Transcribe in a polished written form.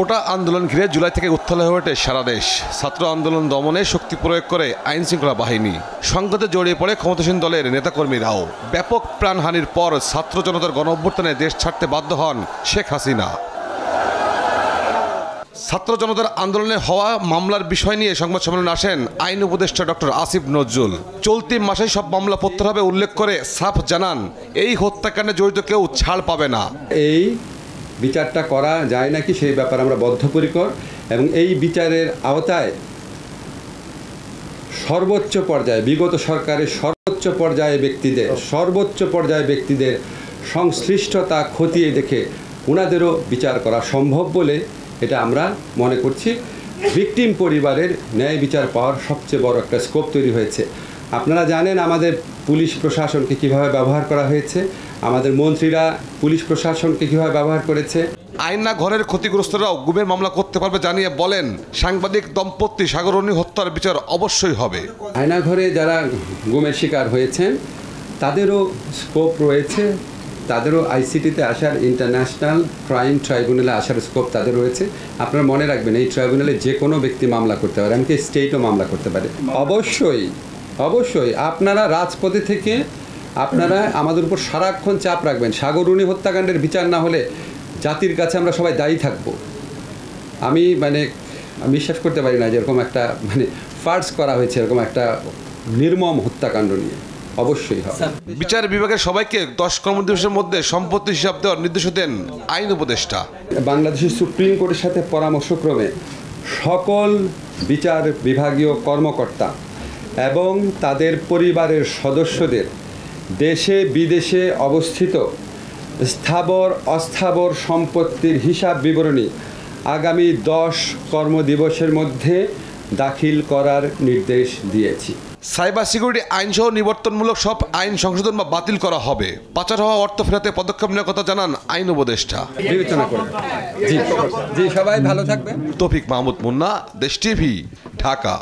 কোটা আন্দোলন ঘিরে জুলাই থেকে উত্তাল হয়ে ওঠে সারা দেশ। ছাত্র আন্দোলন দমনে শক্তি প্রয়োগ করে আইন শৃঙ্খলা বাহিনী, সংঘাতে জড়িয়ে পড়ে ক্ষমতাসীন দলের নেতাকর্মীরাও। ব্যাপক প্রাণহানির পর ছাত্র জনতার গণ অভ্যুত্থানে দেশ ছাড়তে বাধ্য হন শেখ হাসিনা। ছাত্র জনতার আন্দোলনে হওয়া মামলার বিষয় নিয়ে সংবাদ সম্মেলনে আসেন আইন উপদেষ্টা ডক্টর আসিফ নজরুল। চলতি মাসেই সব মামলা প্রত্যাহার হবে উল্লেখ করে সাফ জানান, এই হত্যাকাণ্ডে জড়িত কেউ ছাড় পাবে না। এই বিচারটা করা যায় নাকি সেই ব্যাপারে আমরা বদ্ধপরিকর, এবং এই বিচারের আওতায় সর্বোচ্চ পর্যায়ে, বিগত সরকারের সর্বোচ্চ পর্যায়ে ব্যক্তিদের সংশ্লিষ্টতা খতিয়ে দেখে ওনাদেরও বিচার করা সম্ভব বলে এটা আমরা মনে করছি। ভিকটিম পরিবারের ন্যায় বিচার পাওয়ার সবচেয়ে বড় একটা স্কোপ তৈরি হয়েছে। আপনারা জানেন আমাদের পুলিশ প্রশাসনকে কীভাবে ব্যবহার করা হয়েছে, আমাদের মন্ত্রীরা পুলিশ প্রশাসনকে কীভাবে ব্যবহার করেছে। আয়না ঘরের ক্ষতিগ্রস্তরাও গুমের মামলা করতে পারবে জানিয়ে বলেন, সাংবাদিক দম্পতি সাগররনী হত্যার বিচার অবশ্যই হবে। আয়না ঘরে যারা গুমের শিকার হয়েছেন তাদেরও স্কোপ রয়েছে, তাদেরও আইসিটিতে আসার, ইন্টারন্যাশনাল ক্রাইম ট্রাইব্যুনালে আসার স্কোপ তাদের রয়েছে। আপনারা মনে রাখবেন, এই ট্রাইব্যুনালে যে কোনো ব্যক্তি মামলা করতে পারে, এমনকি স্টেটও মামলা করতে পারে। অবশ্যই আপনারা রাজপথে থেকে আপনারা আমাদের উপর সারাক্ষণ চাপ রাখবেন। সাগররনী হত্যাকাণ্ডের বিচার না হলে জাতির কাছে আমরা সবাই দায়ী থাকব। আমি বিশ্বাস করতে পারি না যে এরকম একটা ফার্স করা হয়েছে, এরকম একটা নির্মম হত্যাকাণ্ড নিয়ে। অবশ্যই হবে। বিচার বিভাগের সবাইকে 10 কর্মদিবসের মধ্যে সম্পত্তি হিসাব দেওয়ার নির্দেশ দেন আইন উপদেষ্টা। বাংলাদেশের সুপ্রিম কোর্টের সাথে পরামর্শক্রমে সকল বিচার বিভাগীয় কর্মকর্তা এবং তাদের পরিবারের সদস্যদের দেশে বিদেশে অবস্থিত স্থাবর অস্থাবর সম্পত্তির হিসাব বিবরণী আগামী 10 কর্মদিবসের মধ্যে দাখিল করার নির্দেশ দিয়েছি। সাইবার সিকিউরিটি আইনসহ নিবর্তনমূলক সব আইন সংশোধন বা বাতিল করা হবে। পাচার হওয়া অর্থ ফেরাতে পদক্ষেপ নেওয়ার কথা জানান আইন উপদেষ্টা। বিবেচনা করবেন। জি, সবাই ভালো থাকবেন। তৌফিক মাহমুদ মুন্না, দেশ টিভি, ঢাকা।